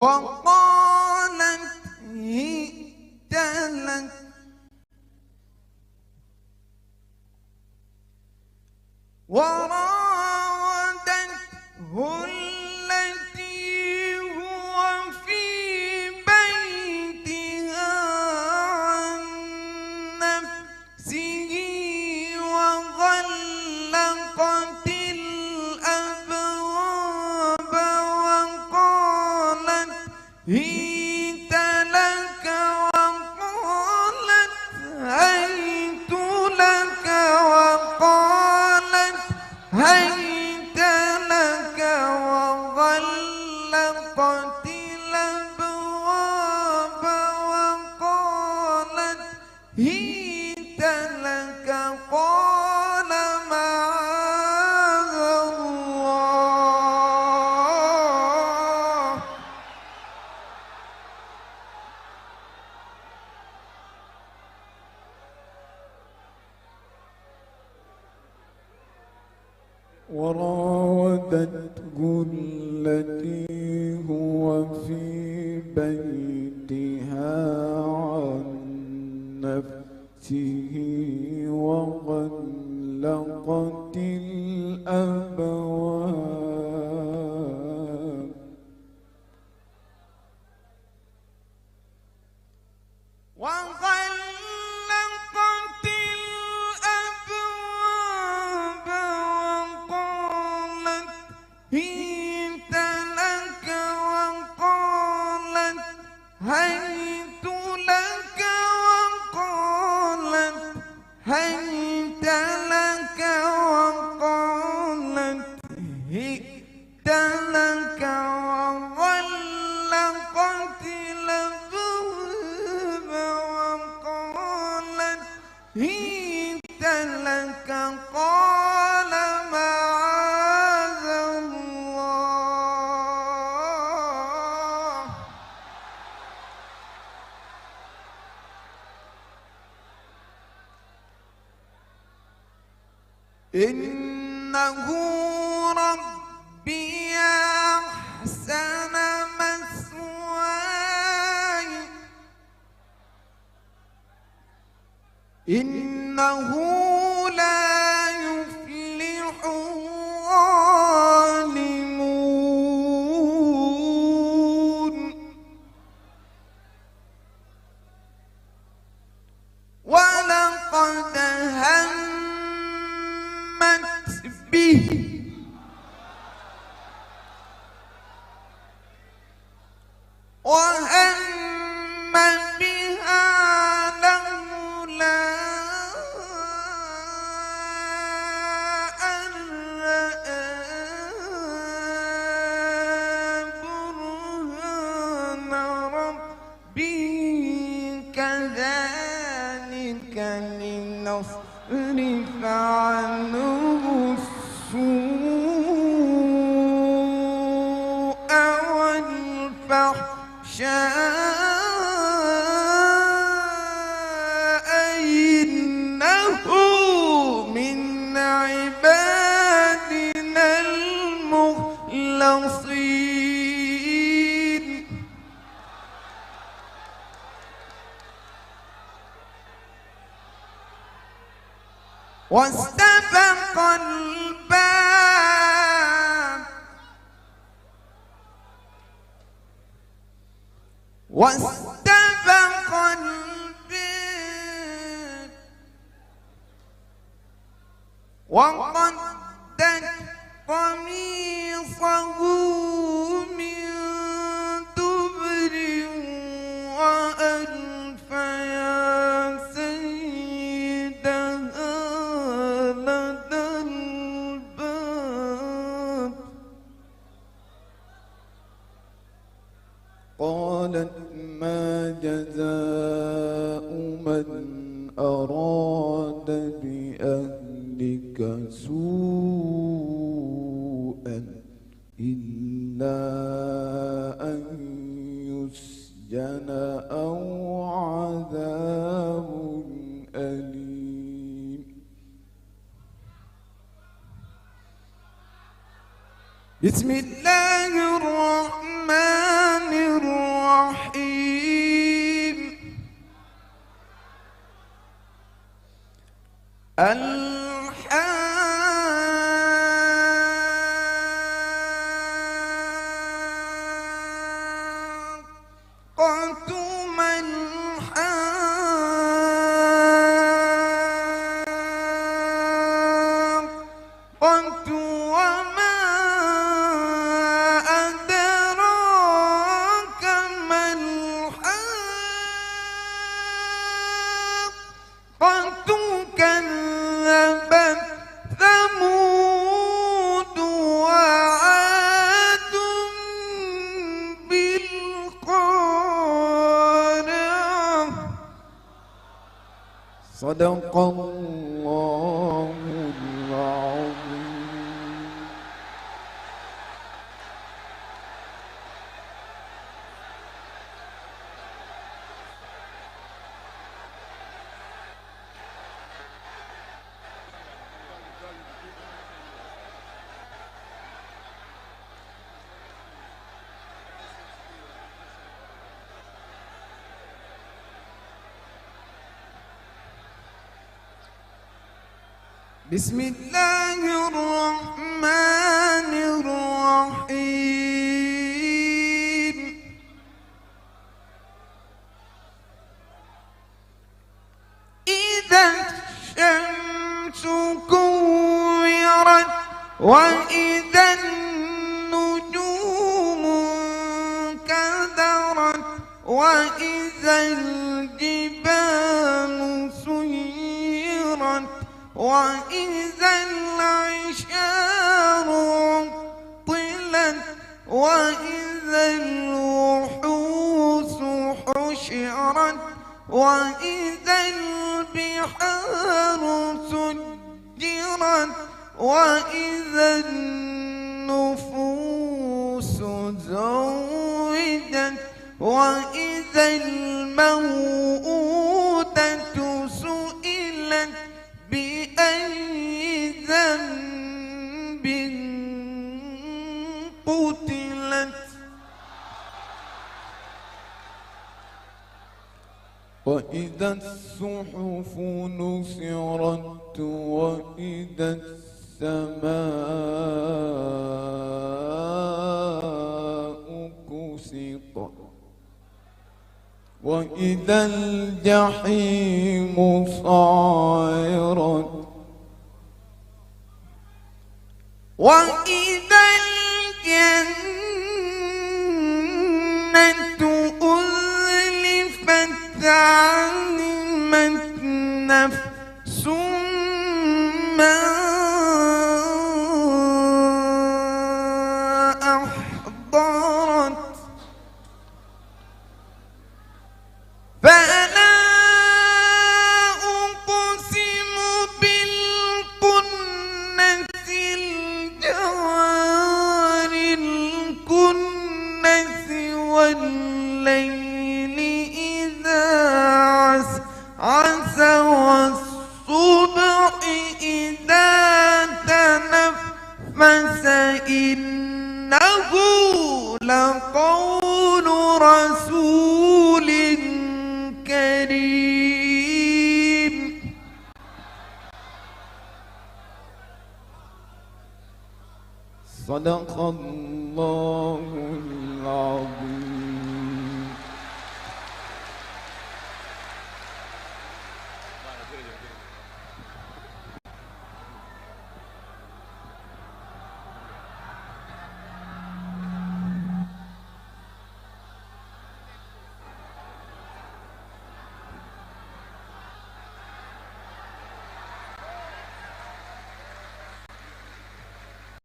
وقالت هئت لك وراودته التي هو في بيتها عن نفسه وغلقت الأبواب وقالت هيت لك وقالت هيت لك وقالت هيت لك وغلقت الأبواب وقالت هيت لك قال معاذ الله وراودته التي هو في بيتها عن نفسه وغلقت الأبواب وغلقت الأبواب وقالت هيت لك وقالت هيت لك وقالت هيت لك وقالت هئت لك وغلقت الأبواب وقالت هئت لك قال معاذ الله إنه ربي أحسن مثواي إنه لا يفلح الظالمون ولقد همت به وهم بها لولا أن رأى برهان ربه كذلك لنصرف عنه السوء والفحشاء إنه من عبادنا المخلصين واستبق الباب واستبق الباب وقدت قميصه من دبر وألف يا سيدها لدى الباب قالت ما جزاء من أراد بأهلك سوءا إلا أن يسجن أو عذاب أليم بسم الله الرحمن الرحيم الحاقة ما الحاقة وما أدراك ما الحاقة كذبت ثمود وعاد بالقارعة. صدق الله العظيم. بسم الله الرحمن الرحيم. إذا الشمس كورت وإذا النجوم انكدرت وإذا الجبال سيرت وإذا العشار عطلت وإذا الوحوش حشرت وإذا البحار سجرت وإذا النفوس زوجت وإذا الموءودة سئلت بأي ذنب قتلت. وإذا الصحف نشرت وإذا السماء كشطت وإذا الجحيم سعرت وإذا الجنة أزلفت علمت نفس ما أحضرت. فلا أقسم بالكنس الجوار الكنس والليل إذا عسعس والصبح إذا تنفس إنه لقول رسول كريم. صدق الله